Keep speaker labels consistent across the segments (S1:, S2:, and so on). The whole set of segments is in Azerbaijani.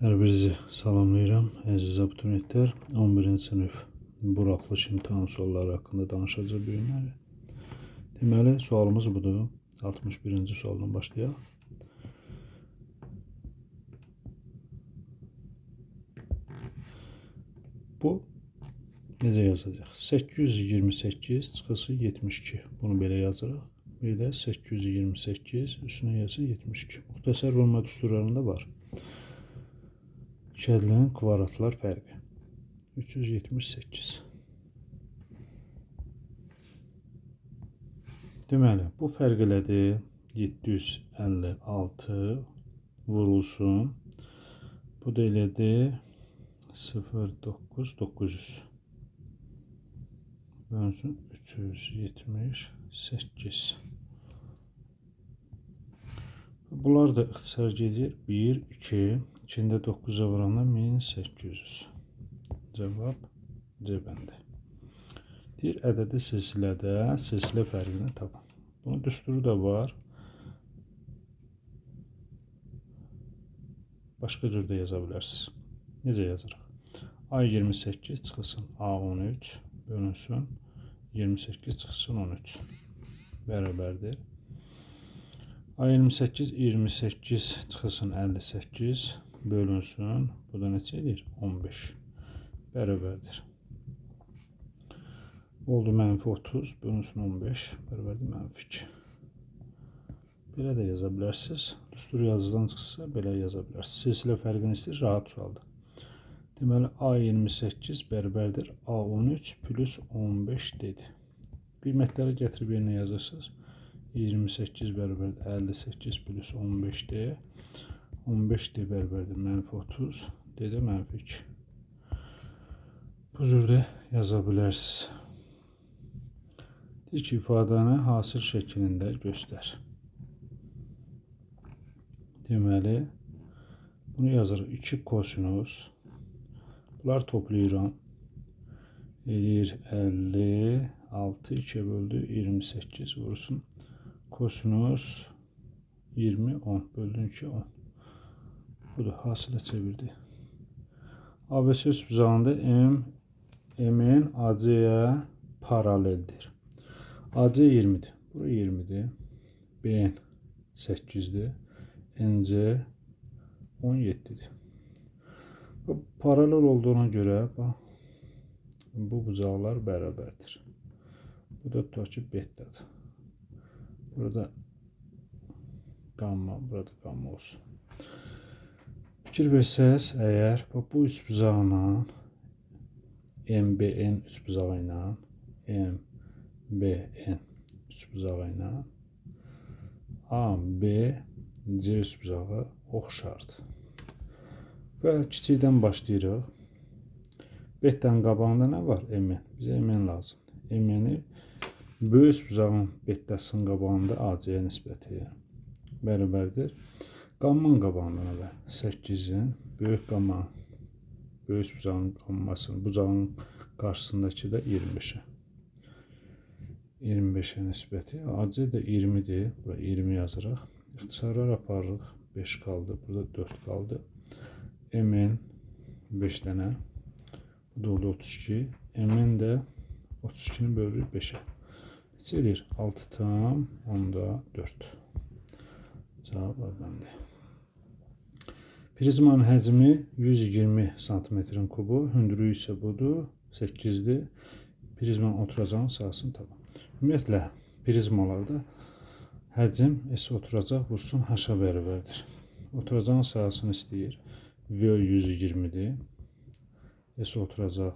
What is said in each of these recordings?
S1: Hər birinizi salamlayıram, əziz abituriyentlər. 11-ci sinif buraxılış imtahan sualları haqqında danışacağıq bu günləri. Deməli, sualımız budur. 61-ci sualdan başlayaq. Bu necə yazacaq? 828 çıxısı 72. Bunu belə yazırıq. Bir də 828 üstünə yazı 72. Müxtəsər bölmə düsturlarında var. İkililərin kvadratlar fərqi 378. Deməli, bu fərq elədir 756 vurulsun. Bu da elədir 0,900 bölünsün 378. Bunlar da ixtisar gedir 1, 2, içində 9'a vuranlar 1800. Cavab C bəndi. Deyir, ədədi silsilədə silsilə fərqini tapın. Bunun düsturu da var. Başqa cür də yaza bilərsiniz. Necə yazırıq? A28 çıxılsın A13 bölünsün 28 çıxılsın 13 bərabərdir. A28 28 çıxılsın 58 bölünsün. Bu da neçə edir? 15 bərabərdir. Oldu mənfi 30 bölünsün 15 bərabərdir mənfi 2. Belə də yaza bilərsiniz. Düstur yazıdan çıxsa belə yaza bilərsiniz. Silsilə fərqini istəyir, rahat sualdır. Deməli, A28 bərabərdir A13 plus 15 dedi. Qiymətləri gətirib yerinə yazırsınız. 28 bərabərdir 58 plus 15D. 15D bərabərdir mənfi 30. D də mənfi 2. Bu cürdə yaza bilərsiniz. Deyir ki, ifadəni hasil şəklində göstər. Deməli, bunu yazırıq 2 kosinus. Bunlar toplayıram. Edir 56 2 böldü 28 vursun. Kosinus 20 10 böldün 2 10. Bu da hasilə çevirdi. ABC üçbucağında M'in AC-yə paraleldir. AC 20'dir. Bura 20'dir. B'in 8'dir. NC 17'dir. Paralel olduğuna göre bu bucaqlar bərabərdir. Bu da tutaq ki betadır. Burada gamma, burada gamma olsun. Fikir versəz, əgər bu üçbucaqla MBN üçbucağı ilə MBN üçbucağı ilə ABC üçbucağı oxşardır. Və kiçikdən başlayırıq. Bettanın qabağında nə var? MN. Bizə MN lazımdır. MN-i böyük üçbucağın bettasının qabağında AC-yə nisbəti bərabərdir. Qammanın qabağında nə var? 8'in böyük qamma, böyük bucağın qammasının bucağın qarşısındakı da 25'e. 25'e nisbəti. AC də 20'dir. Bura 20 yazırıq. İxtisarlar aparırıq. 5 qaldı. Burada 4 qaldı. MN 5 dənə. Bu da oldu 32. MN də 32'ni bölürük 5'e. Neçə edir? 6 tam 10'da 4. Cavab bəndi. Prizmanın həcmi 120 santimetrin kubu. Hündürlüyü isə budur. 8'dir. Prizmanın oturacağının sahəsini tapın. Ümumiyyətlə, prizmalarda həcm S oturacaq vursun H-a bərabərdir. Oturacağın sahəsini istəyir. V 120'dir. S oturacaq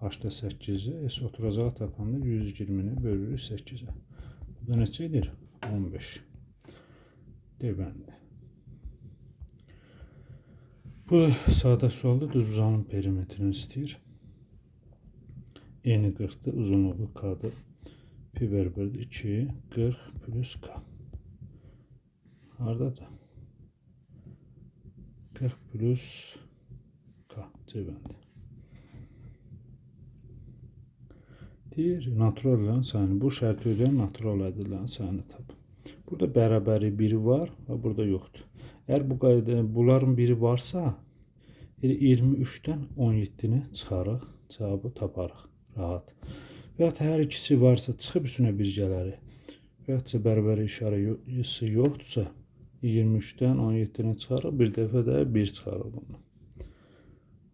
S1: H-da 8'dir. S oturacağı tapanda 120'ni bölürük 8'e. Bu da neçə edir? 15. D bəndi. Bu sadə sualda düzbucağın perimetrini istəyir. Eni 40'dır, uzunluğu K'dır. Pi bərabərdir 2, 40 plus K. Haradadır? 40 plus K. C bəndi. Deyir, natural ədədlərin sayını, bu şərti ödəyən natural ədədlərin sayını tapın. Burada bərabəri biri var və burada yoxdur. Eğer bu qayda bunların biri varsa 23'dən 17-ni çıxarıq, cavabı taparıq rahat. Və ya hər ikisi varsa çıxıb üstünə bir gələri. Və ya bərabər işarəsi yoxdursa 23'dən 17-ni çıxarıq, bir dəfə də 1 çıxarıq bundan.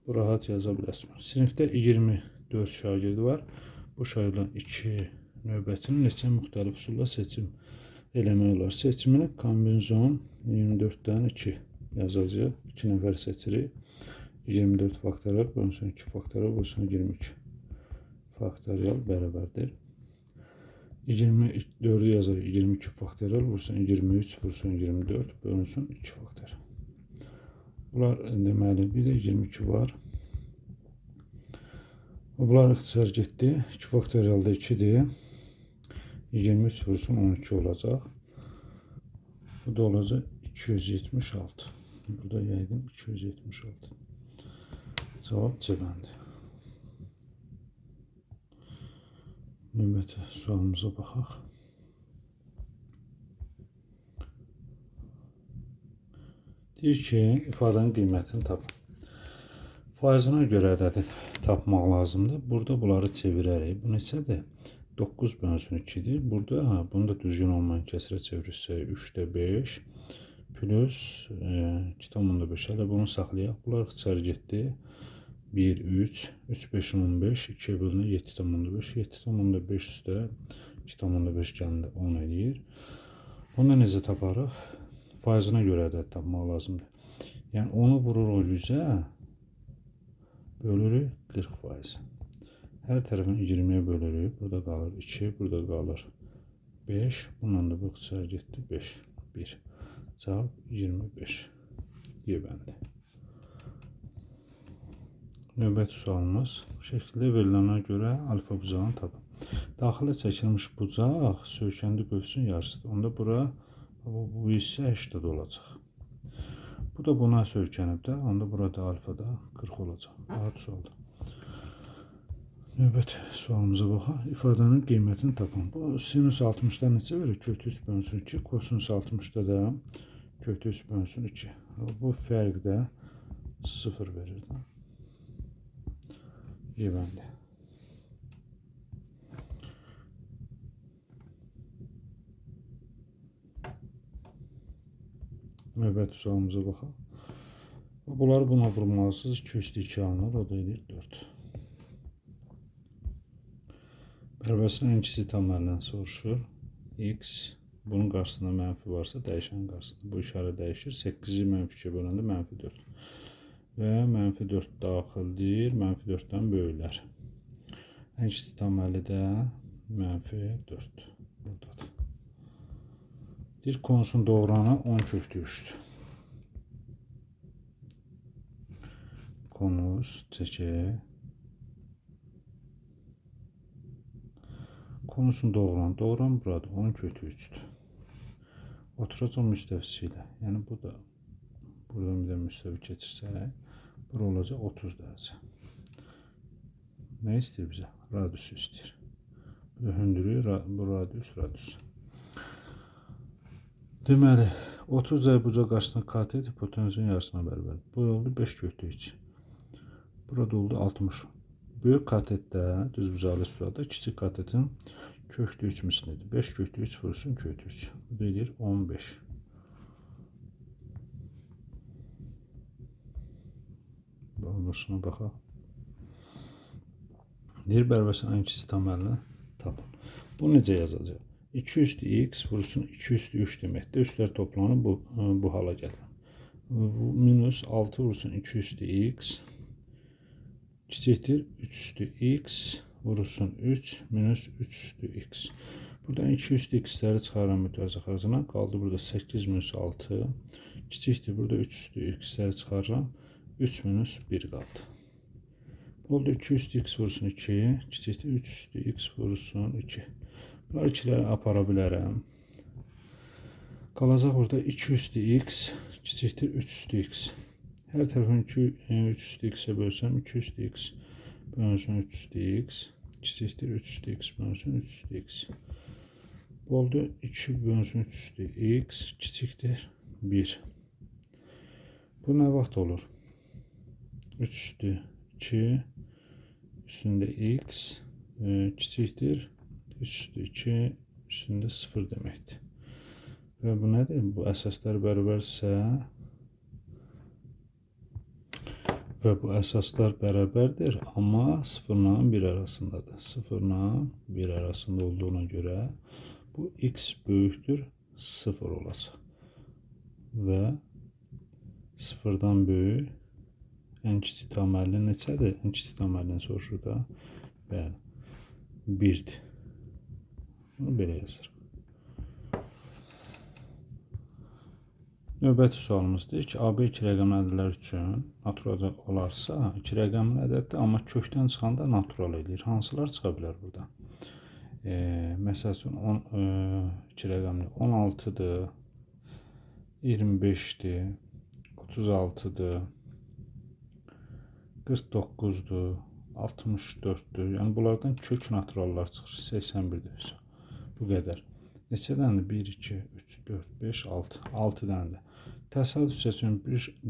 S1: Bu rahat yaza bilərsiniz. Sinifdə 24 şagird var. Bu şagirdlərin 2 növbətçinin neçə müxtəlif üsulla seçim eləmək olar. Seçimini kombinizon 24'dən 2 yazacağıq. 2 nəfər seçirik. 24 faktorial bölünsün 2 faktorial bölünsün 22 faktorial bərabərdir. 24'ü yazarıq. 22 faktorial vursun 23 vursun 24 bölünsün 2 faktorial. Bunlar deməli bir də 22 var. Bunlar ixtisar getdi. 2 faktorialda 2'dir. 23 vursun 12 olacaq. Bu da olacaq 276. Burada yaydım 276. Cevap C bəndi. Növbəti sualımıza baxaq. Deyir ki, ifadənin qiymətini tapın. Faizine görə ədədi tapmaq lazımdır. Burada bunları çevirərik. Bu neçədir? 9 bölünsün 2'dir. Burada bunu da düzgün olmayan kəsrə çevirirsək 3'də 5 plus 2,5. Hələ bunu saxlayaq. Bunlar ixtisar getdi. 1, 3, 3, 5, 15, 2'ye bölünür 7,5. 7,5 üstə 2,5 gəlir 10 edir. Bunu necə taparıq? Faizine görə ədəd tapmaq lazımdır. Yəni 10'u vurur o 100'ə, bölürük 40%. Hər tərəfini 20'ye bölürük. Burada qalır 2, burada qalır 5. Bundan da bu ixtisar getdi 5, 1. Cavab 25. Y bəndi. Növbəti sualımız şəkildə verilənə görə alfa bucağını tapın. Daxilə çəkilmiş bucaq söykəndi qövsün yarısıdır. Onda bura bu hissə 80 olacaq. Bu da buna söykənib də, onda burada alfada 40 olacaq. Rahat sualdır. Növbəti sualımıza baxaq. İfadənin qiymətini tapın. Bu sinus 60'dan neçə verir? Kötü 3 bölünsün 2. Kosinus 60'da da kötü 3 bölünsün 2. Bu fərq də 0 verir. Y bəndi. Növbəti sualımıza baxaq. Bunları buna vurmalısınız. 2 üstü 2 alınır. O da edir 4. Bərabərsin ən kiçik tam əlindən soruşur. X bunun qarşısında mənfi varsa dəyişən qarşısında. Bu işarə dəyişir. 8'i mənfi 2'ye böləndə mənfi 4. Və mənfi 4 daxildir. Mənfi 4'dən böyüklər. Ən kiçik tam əli də mənfi 4. Buradadır. Deyir konusun doğranı 10 kökü 3'dür. Konus çəkək. Konusun doğran buradır. 10 kökü 3'dür. Oturacaq müstəvisi ilə. Yəni bu da buradan bir də müstəvi keçirsək, bura olacaq 30 dərəcə. Nə istəyir bizə? Radiusu istəyir. Bu da hündürlüyü, bu radius. Deməli 30 bucaq qarşısına kat et, hipotenuzun yarısına bərabər. Bu oldu 5 kökü 3. Burada oldu 60. Böyük katetdə, düzbucaqlı sırada kiçik katetin kökü 3 mislidir. 5 kökü 3 vursun kökü 3. Bu da edir 15. Bursuna baxaq. Deyir bərabərsin ən kiçik tam əlini tapın. Bu necə yazacaq? 2 üstü x vursun 2 üstü 3 deməkdir. Üstlər toplanıb bu hala gəlir. Minus 6 vursun 2 üstü x kiçikdir 3 üstü x vursun 3 minus 3 üstü x. Buradan 2 üstü x'ləri çıxaran mütəvəzzə xərcına qaldı burada 8 minus 6 kiçikdir. Burada 3 üstü x'ləri çıxarıram 3 minus 1 qaldı. Oldu 2 üstü x vursun 2 kiçikdir 3 üstü x vursun 2. Bunlar ikiləri apara bilərəm. Qalacaq burada 2 üstü x kiçikdir 3 üstü x. Hər tərəfini 3 üstü x-ə bölsəm 2 üstü x bölünsün 3 üstü x kiçikdir 3 üstü x bölünsün 3 üstü x. Oldu 2 bölünsün 3 üstü x kiçikdir 1. Bu nə vaxt olur? 3 üstü 2 üstündə x kiçikdir 3 üstü 2 üstündə 0 deməkdir. Və bu nədir? Bu əsaslar bərabərsə və bu əsaslar bərabərdir, amma 0 ilə 1 arasındadır. 0 ilə 1 arasında olduğuna görə bu x böyükdür 0 olacaq. Və 0-dan böyük ən kiçik tam əlli neçədir? Ən kiçik tam əllindən soruşur da. Bəli, 1-dir. Bunu belə yazırıq. Növbəti sualımız deyir ki, AB 2 rəqəmli ədədlər üçün natural olarsa, 2 rəqəmli ədəddir, amma kökdən çıxanda natural edir. Hansılar çıxa bilər burada? Məsəl üçün 2 rəqəmli 16-dır, 25-dir, 36-dır, 49-dur, 64-dür. Yəni bunlardan kök naturallar çıxır. 81-dir. Bu qədər. Neçə dənədir? 1, 2, 3, 4, 5, 6. 6 dənədir. Təsadüf üçün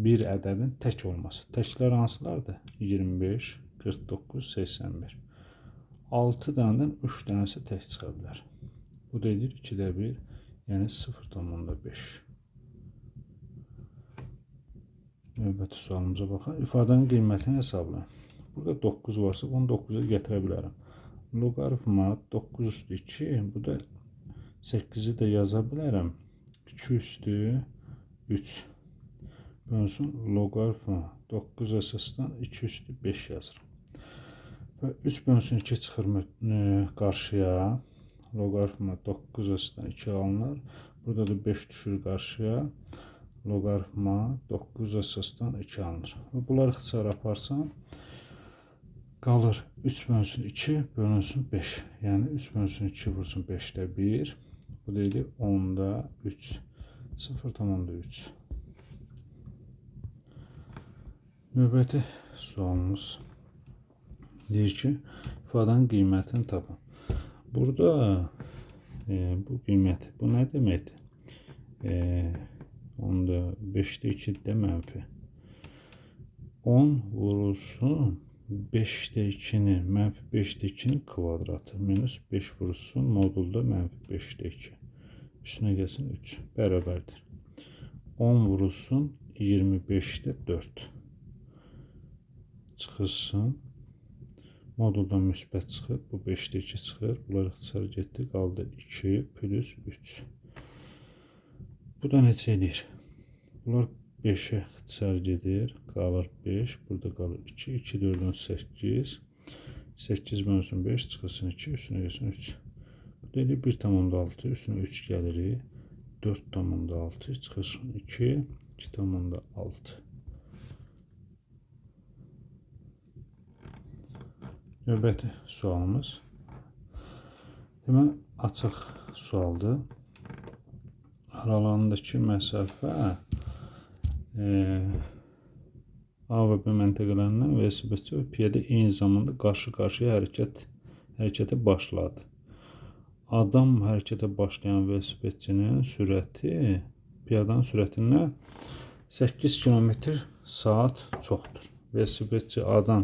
S1: bir ədədin tək olması. Təklər hansılardır? 25, 49, 81. 6 dənədən 3 dənəsi tək çıxa bilər. Bu da edir 2-də 1, yəni 0,5. Növbəti sualımıza baxaq. İfadənin qiymətini hesablayın. Burada 9 varsa, bunu 9-a gətirə bilərəm. Loqaritma 9 üstü 2, bu da 8-i də yaza bilərəm. 2 üstü 3 bölünsün loqaritma 9 əsasdan 2 üstü 5 yazırım. Və 3 bölünsün 2 çıxır qarşıya. Loqaritma 9 əsasdan 2 alınır. Burada da 5 düşür qarşıya. Loqaritma 9 əsasdan 2 alınır. Və bunları ixtisar aparsam qalır 3 bölünsün 2 bölünsün 5. Yəni 3 bölünsün 2 vursun 5-də 1. Bu da edir 10-da 3. 0,3. Növbəti sualımız deyir ki, ifadənin qiymətini tapın. Burada bu qiyməti, bu nə deməkdir? 10-da 5-də 2-də mənfi. 10 vurulsun 5-də 2-ni, mənfi 5-də 2-nin kvadratı minus 5 vurulsun modulda mənfi 5-də 2. Üstünə gəlsin 3. Bərabərdir. 10 vurulsun 25-də 4. Çıxılsın. Moduldan müsbət çıxır. Bu 5-də 2 çıxır. Bunlar ixtisar getdi. Qaldı 2 plus 3. Bu da neçə edir? Bunlar 5-ə ixtisar gedir. Qalır 5. Burada qalır 2. 2, 4-ün 8. 8 bölünsün 5 çıxılsın 2. Üstünə gəlsin 3. Bu da edir 1,6. Üstünə 3 gəlirik. 4,6 çıxılsın 2. 2,6. Növbəti sualımız. Deməli, açıq sualdır. Aralarındakı məsafə A və B məntəqələrindən velosipedçi və piyada eyni zamanda qarşı-qarşıya hərəkətə başladı. Adam hərəkətə başlayan velosipedçinin sürəti piyadanın sürətindən 8 km/saat çoxdur. Velosipedçi adam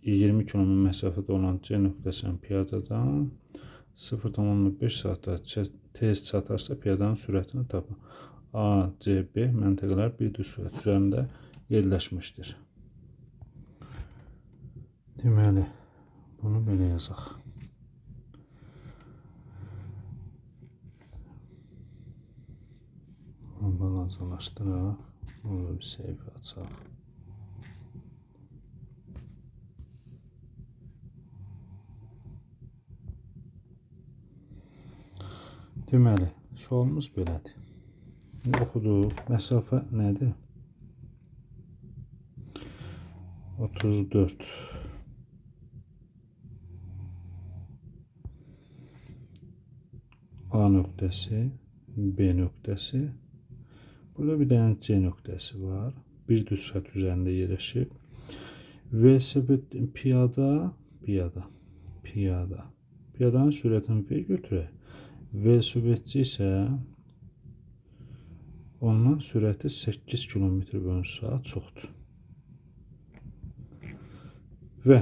S1: 20 km məsafədə olan C nöqtəsinin piyadadan 0,5 saatda tez çatarsa piyadanın sürətini tapın. A, C, B məntəqələr bir düz sürət üzərində yerləşmişdir. Deməli, bunu belə yazaq. Bunu balacalaşdıraq. Burada bir səhifə açaq. Deməli, sualımız belədir. Oxuduq. Məsafə nədir? 34. A nöqtəsi, B nöqtəsi. Burada bir dənə C nöqtəsi var. Bir düz xətt üzərində yerləşib. Velosiped piyadanın sürətini V götürək. Velosipedçi isə ondan sürəti 8 km/saat çoxdur. Və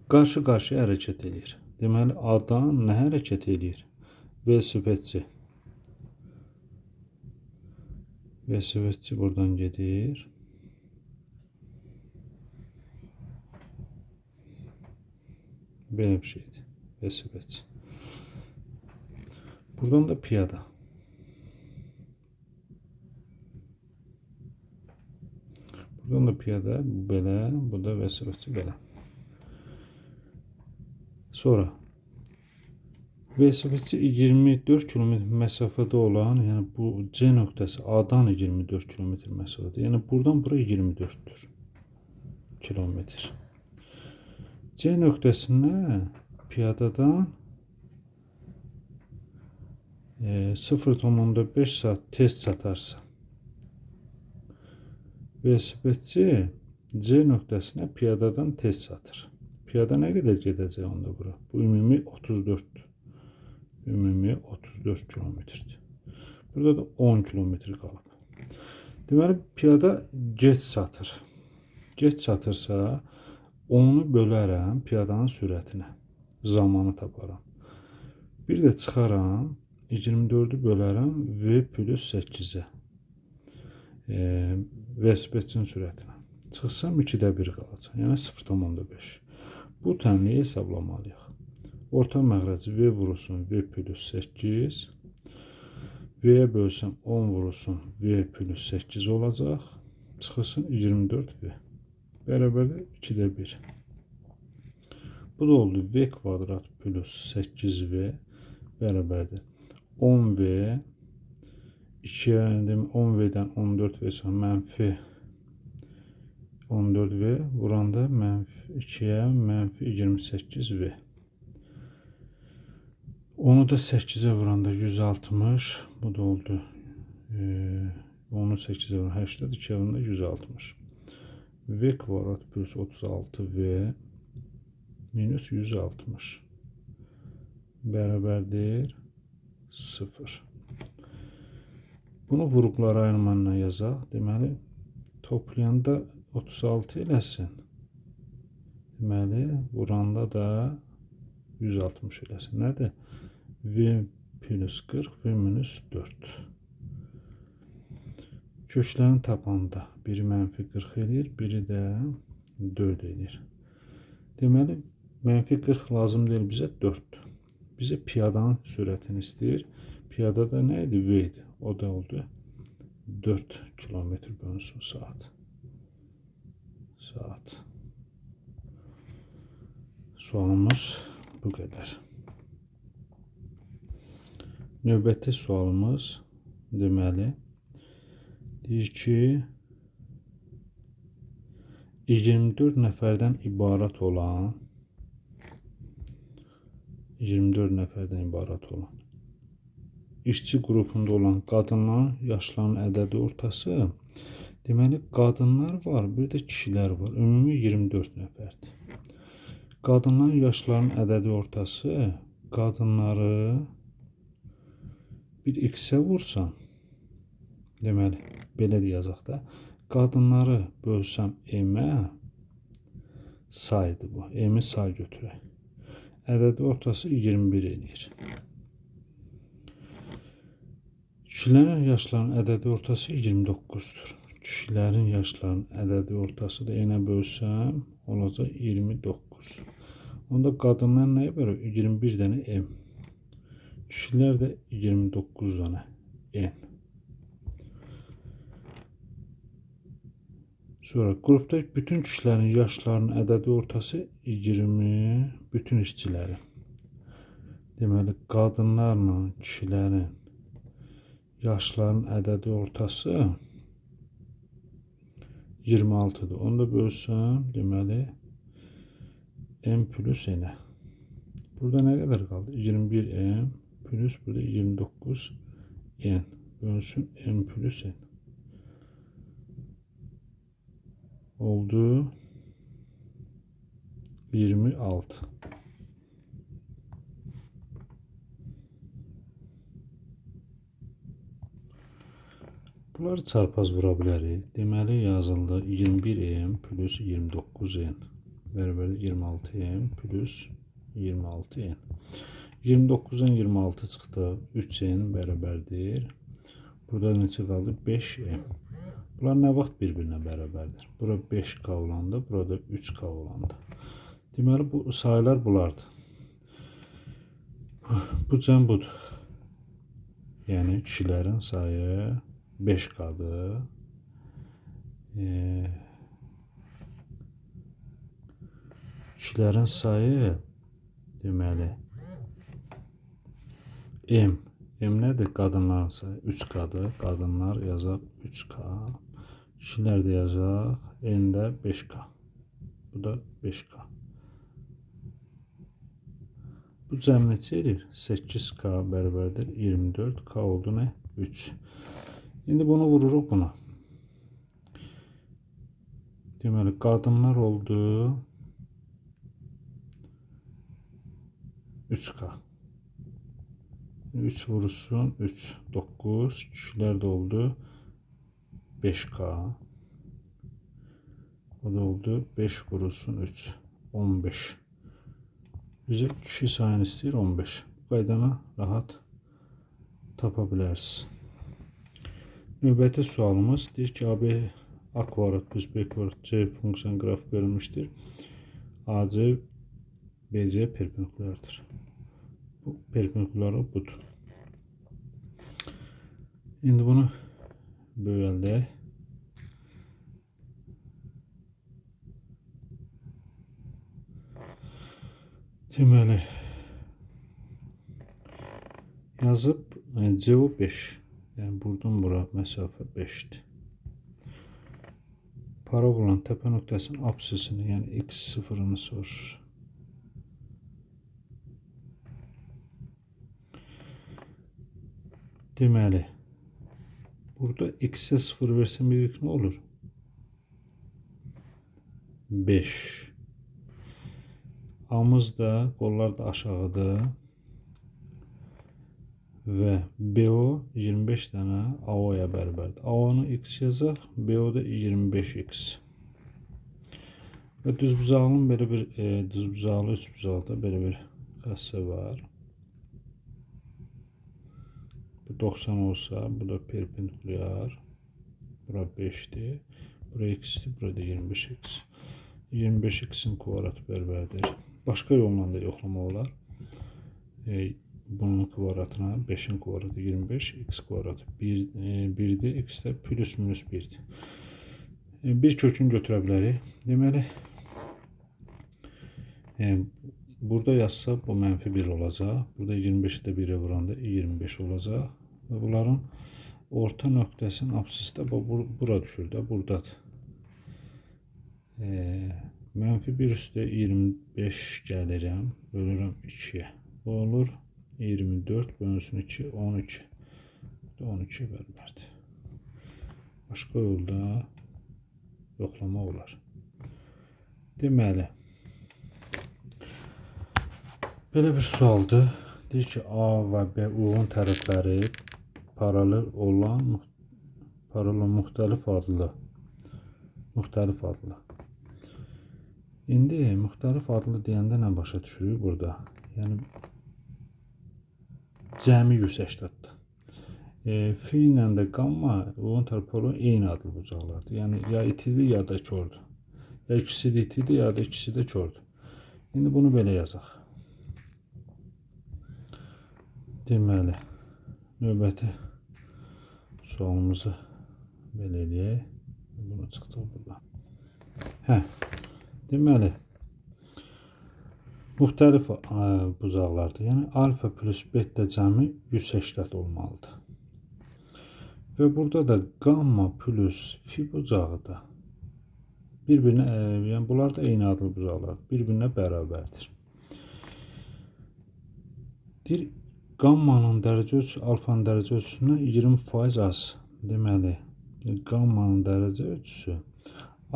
S1: qarşı-qarşıya hərəkət edir. Deməli, adam nə hərəkət edir? Velosipedçi. Velosipedçi buradan gedir. Belə bir şeydir. Velosipedçi. Buradan da piyada. Buradan da piyada belə, bu da velosipedçi belə. Sonra velosipedçi 24 km məsafədə olan, yəni bu C nöqtəsi A-dan 24 km məsafədə. Yəni buradan bura 24-dür kilometr. C nöqtəsinə piyadadan 0,5 saat tez çatarsa, velosipedçi C nöqtəsinə piyadadan tez çatır. Piyada nə qədər gedəcək onda bura? Bu ümumi 34-dür. Ümumi 34 kilometrdir. Burada da 10 kilometr qalıb. Deməli, piyada gec çatır. Gec çatırsa, onu bölərəm piyadanın sürətinə. Zamanı taparam. Bir də çıxaram, 24-ü bölərəm V+8-ə. Velosipedçinin sürətinə. Çıxsam 2-də 1 qalacaq. Yəni 0,5. Bu tənliyi hesablamalıyıq. Orta məxrəci V vurulsun V+8. V-yə bölsəm 10 vurulsun V+8 olacaq. Çıxılsın 24V. Bərabərdir 2-də 1. Bu da oldu V kvadrat plus 8V bərabərdir 10V. 10V'dən 14V sonra mənfi 14V vuranda -2-yə -28V. Onu da 8-ə vuranda 160. Bu da oldu. Onu 8-ə vuranda 80, 2-yə vuranda 160. V kvadrat plus 36V minus 160 bərabərdir 0. Bunu vuruqlara ayırmanla yazaq. Deməli, toplayanda 36 eləsin. Deməli, vuranda da 160 eləsin. Nədir? V plus 40, V minus 4. Köklərini tapanda biri -40 eləyir, biri də 4 eləyir. Deməli, -40 lazım deyil bizə 4'dür. Bizə piyadanın sürətini istəyir. Piyada da nə idi? V idi. O da oldu 4 km/saat. Sualımız bu qədər. Növbəti sualımız deməli deyir ki 24 nəfərdən ibarət olan işçi qrupunda olan qadınların yaşlarının ədədi ortası, deməli qadınlar var, bir də kişilər var. Ümumi 24 nəfərdir. Qadınların yaşlarının ədədi ortası, qadınları bir x-ə vursam, deməli belə deyəcək də, qadınları bölsəm m-ə, saydır bu. M-i say götürək. Ədədi ortası 21 eləyir. Kişilərin yaşlarının ədədi ortası 29'dur. Kişilərin yaşlarının ədədi ortası da n-ə bölsəm olacaq 29. Onda qadınlar nəyə bölür? 21 dənə m. Kişilər də 29 dənə n. Sonra qrupda bütün kişilərin yaşlarının ədədi ortası 20, bütün işçilərin. Deməli, qadınlarla kişilərin yaşlarının ədədi ortası 26'dır. Onu da bölsəm, deməli, m plus n-ə. Burada nə qədər qaldı? 21m plus burada 29n bölsün m plus n. Oldu 26. Bunları çarpaz vura bilərik. Deməli yazıldı 21m plus 29n bərabər 26m plus 26n. 29'dan 26 çıxdı. 3n bərabərdir. Burada neçə qaldı? 5m. Bunlar nə vaxt bir-birinə bərabərdir? Bura 5k olanda, burada 3k olanda. Deməli bu sayılar bulardır. Bu cəm budur. Yəni kişilərin sayı 5k'dır. Kişilərin sayı deməli M. M nədir? Qadınların sayı 3k'dır. Qadınlar yazaq 3k. Kişilər də yazaq N də 5k. Bu da 5k. Bu cəm neçə edir? 8k bərabərdir 24. K oldu nə? 3. İndi bunu vururuq buna. Deməli qadınlar oldu 3k. 3 vurursun 3. 9. Kişilər də oldu 5k. O da oldu 5 vurursun 3. 15. Bizə kişi sayını istəyir 15. Bu qaydana rahat tapa bilərsiniz. Növbəti sualımız deyir ki, AB A kvadrat plus B kvadrat C funksiyanın qrafik verilmişdir. AC BC perpendikulyardır. Bu perpendikulyarı budur. İndi bunu böyəldək. Deməli yazıb CO 5. Yəni buradan bura məsafə 5'dir. Parabolun təpə nöqtəsinin apsisini, yəni x0'ını soruşur. Deməli burada x-ə 0 versəm bilirik nə olur? 5. A'mız da, qollar da aşağıdır. Və BO 25 dənə AO'ya bərabərdir. AO'nu x yazaq, BO da 25x. Və düzbucağının belə bir düzbucaqlı, üçbucaqda belə bir xəstə var. Bu 90 olsa, bu da perpendikulyar. Bura 5'dir. Bura x'dir, burada 25x. 25x'in kvadratı bərabərdir. Başqa yolla da yoxlamaq olar. Bunun kvadratına 5'in kvadratı 25, x kvadratı 1'dir, x də plus minus 1'dir. Bir kökünü götürə bilərik. Deməli, burada yazsa bu mənfi 1 olacaq. Burada 25'i də 1'ə vuranda 25 olacaq. Və bunların orta nöqtəsinin apsisi də bura düşür də, buradadır. Mənfi 1 üstə 25 gəlirəm, bölürəm 2'yə. Bu olur 24 bölünsün 2, 12. 12 bərabərdir. Başqa yolda yoxlamaq olar. Deməli, belə bir sualdır. Deyir ki, A və B uyğun tərəfləri paralel olan müxtəlif adlı. İndi müxtəlif adlı deyəndə nə başa düşürük burada? Yəni cəmi 180'dir. Fi ilə də qamma uyğun tərəfləri eyni adlı bucaqlardır. Yəni ya itidir ya da kördür. Ya ikisi də itidir ya da ikisi də kördür. İndi bunu belə yazaq. Deməli, növbəti sualımızı belə eləyək. Bunu çıxdıq burada. Deməli, müxtəlif bucaqlardır. Yəni alfa plus beta cəmi 180 olmalıdır. Və burada da gamma plus fi bucağı da bir-birinə, yəni bunlar da eyni adlı bucaqlar, bir-birinə bərabərdir. Deyir, gammanın dərəcə ölçüsü alfanın dərəcə ölçüsündən 20% az. Deməli, gammanın dərəcə ölçüsü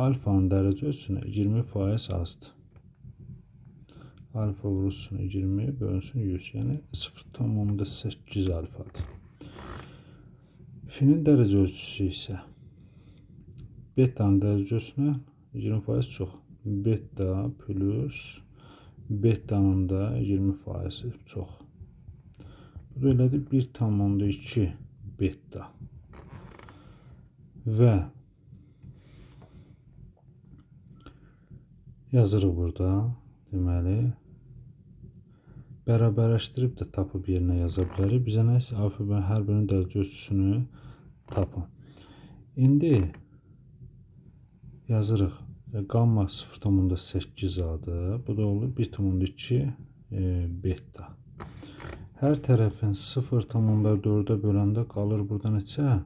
S1: alfanın dərəcə ölçüsündən 20% azdır. Alfa vurulsun 20 bölünsün 100, yəni 0,8 alfadır. Finin dərəcə ölçüsü isə betanın dərəcə ölçüsündən 20% çox. Beta plus betanın da 20% çox. Bu da elədir 1,2 beta. Və yazırıq burada. Deməli, bərabərləşdirib də tapıb yerinə yaza bilərik. Bizə nəsə alfabetin hər birinin dərəcə ölçüsünü tapın. İndi yazırıq. Qamma 0,8 adı. Bu da olur 1,2 beta. Hər tərəfin 0,4-ə böləndə qalır burada neçə?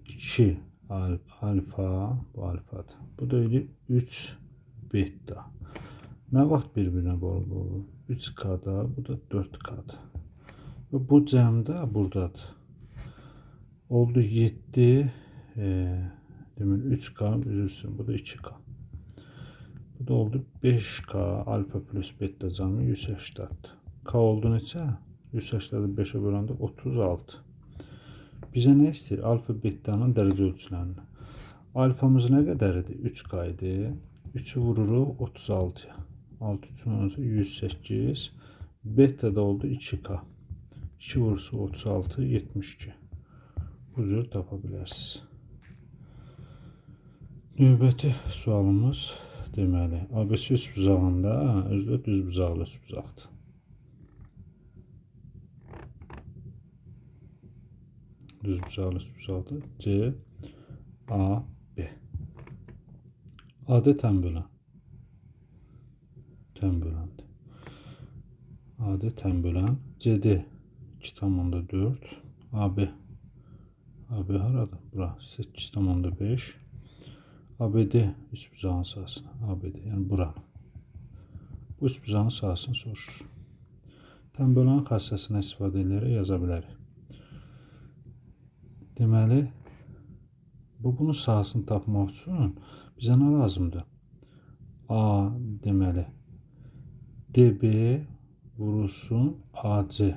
S1: 2 alfa. Bu alfadır. Bu da 3 beta. Nə vaxt bir-birinə bölünür? 3K-da, bu da 4K-dır. Və bu cəmdə buradadır. Oldu 7, deməli 3K üzülsün, bu da 2K. Bu da oldu 5K alfa plus beta cəmi 180'dir. K oldu neçə? 180'i 5'ə böləndə 36. Bizə nə istəyir? Alfa betanın dərəcə ölçülərini. Alfamız nə qədər idi? 3K idi. 3'ü vururuq 36'ya. 6 3 108. Beta da oldu 2K. 2 vurursa 36, 72. Bu cür tapa bilərsiniz. Növbəti sualımız deməli, ABC üçbucağında özü də düzbucaqlı üçbucaqdır. Düzbucaqlı üçbucaqdır. C, A, B. AD tənbölən. Tənböləndir. AD tənbölən. CD 2,4. AB. AB haradır? Bura 8,5. ABD üçbucağın sahəsini. ABD, yəni buranı. Bu üçbucağın sahəsini soruşur. Tənbölən xassəsindən istifadə edərək yaza bilərik. Deməli, bunun sahəsini tapmaq üçün bizə nə lazımdır? A deməli, DB vurulsun AC.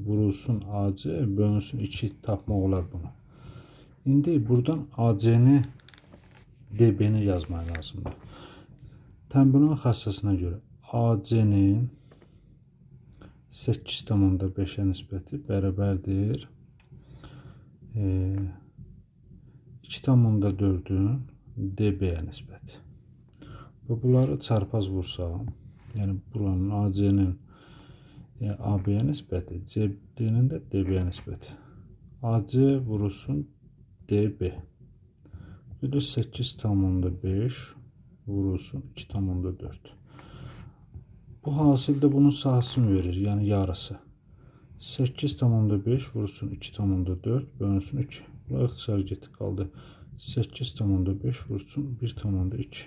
S1: Vurulsun AC bölünsün 2 tapmaq olar bunu. İndi buradan AC-ni DB-ni yazmaq lazımdır. Tənbölən xassəsinə görə AC-nin 8,5-ə nisbəti bərabərdir 2,4-ün DB-yə nisbəti. Və bunları çarpaz vursam, yəni buranın AC-nin AB-yə nisbəti, CD-nin də DB-yə nisbəti. AC vurulsun DB. Bir də 8,5 vurulsun 2,4. Bu hasildə bunun sahəsini verir, yəni yarısı. 8,5 vurulsun 2,4 bölünsün 2. Bu ixtisar getdi qaldı. 8,5 vurulsun 1,2.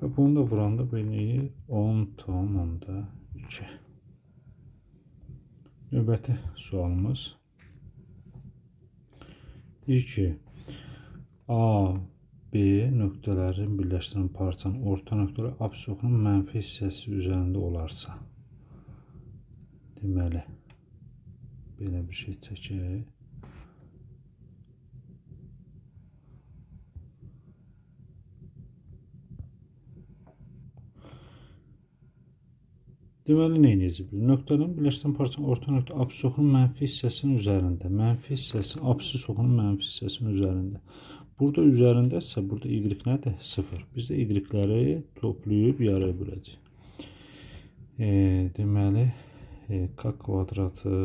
S1: Və bunu da vuranda beni 10,2. Növbəti sualımız deyir ki, A, B nöqtələrin birləşdirən parçanın orta nöqtələri absisokunun mənfi hissəsi üzərində olarsa. Deməli, belə bir şey çəkək. Deməli, nə edəcək? Nöqtələrin birləşdirən parçanın orta nöqtə absisokunun mənfi hissəsinin üzərində. Mənfi hissəsi absisokunun mənfi hissəsinin üzərində. Burada üzərindəsə, burada y nədir? 0. Biz də y-ləri toplayıb yarıya böləcək. Deməli, k kvadratı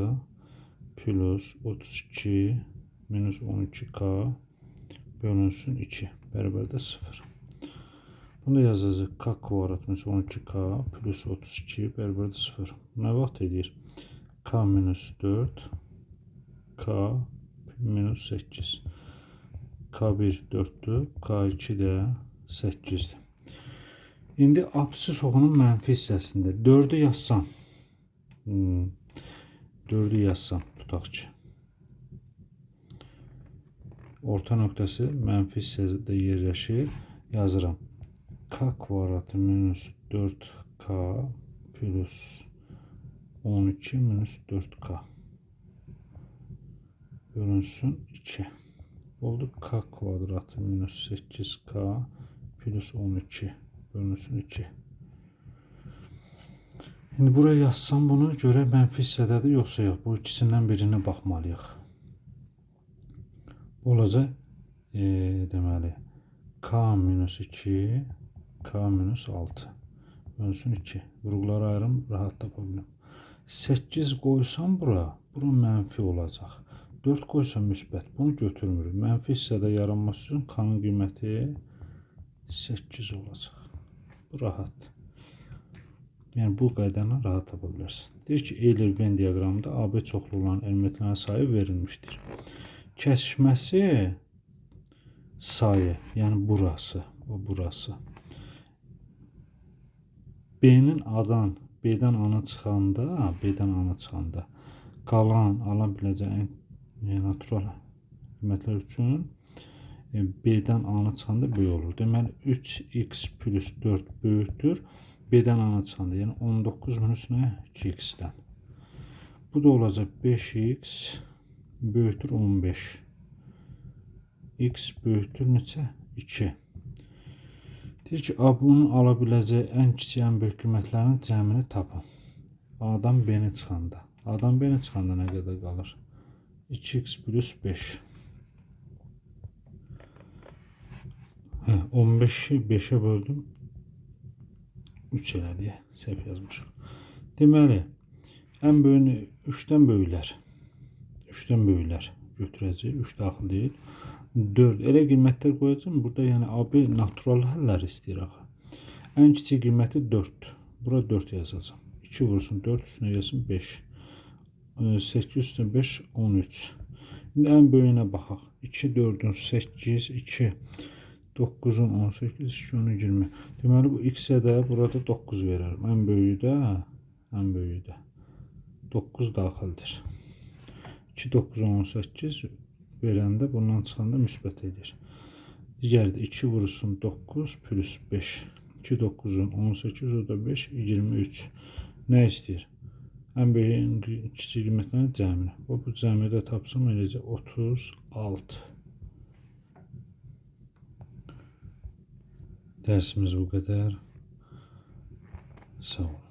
S1: plus 32 minus 12k bölünsün 2 bərabərdə 0. Bunu da yazacaq. K kvadrat minus 12k plus 32 bərabərdə 0. Nə vaxt edir? K minus 4 k minus 8. K1 4'dür, K2 də 8'dir. İndi absisokunun mənfi hissəsində 4'ü yazsam. 4'ü yazsam, tutaq ki. Orta nöqtəsi mənfi hissədə yerləşir. Yazıram. K kvadratı minus 4k plus 12 minus 4k bölünsün 2. Oldu k kvadratı minus 8k plus 12 bölünsün 2. Şimdi buraya yazsam bunu göre mənfi hissədədir yoxsa yox. Bu ikisindən birini baxmalıyıq. Olacaq deməli k minus 2 k minus 6 bölünsün 2. Vurğuları ayrım rahat tapa biləm. 8 qoysam bura mənfi olacaq. 4 qoysam müsbət. Bunu götürmürük. Mənfi hissədə yaranması üçün k-nın qiyməti 8 olacaq. Bu rahatdır. Yəni bu qaydanı rahat tapa bilərsən. Deyir ki, Euler-Venn diaqramında AB çoxluqlarının elementlərin sayı verilmişdir. Kəsişməsi sayı, yəni burası, burası. B-nin B-dən A-na çıxanda qalan ala biləcəyin natural qiymətlər üçün B-dən A-na çıxanda böyük olur. Deməli 3x plus 4 böyükdür. B-dən A-na çıxanda, yəni 19 minus nə? 2x-dən. Bu da olacaq 5x böyükdür 15. X böyükdür neçə? 2. Deyir ki, bunun ala biləcəyi ən kiçik, ən böyük qiymətlərin cəmini tapın. A-dan B-ni çıxanda. A-dan B-ni çıxanda nə qədər qalır? 2x plus 5. 15'i 5'e böldüm. 3 elədi. Səhv yazmışam. Deməli, ən böyüyünü 3-dən böyüklər. 3-dən böyüklər götürəcək. 3 daxil deyil. 4. Elə qiymətlər qoyacağım. Burada yəni AB natural həllər istəyir axı. Ən kiçik qiyməti 4. Bura 4 yazacağım. 2 vursun 4 üstünə gəlsin 5. 8 üstünə 5 13. İndi ən böyüyünə baxaq. 2 4'ün 8 2 9'un 18 2 10 20. Deməli bu x-ə də burada 9 verərəm. Ən böyüyü də 9 daxildir. 2 9 18 verəndə bundan çıxanda müsbət edir. Digəri də 2 vursun 9 plus 5. 2 9'un 18 o da 5 23. Nə istəyir? Ən böyük kiçik qiymətlərin cəmini. Bu cəmini də tapsam eləcə 36. Dərsimiz bu qədər. Sağ olun.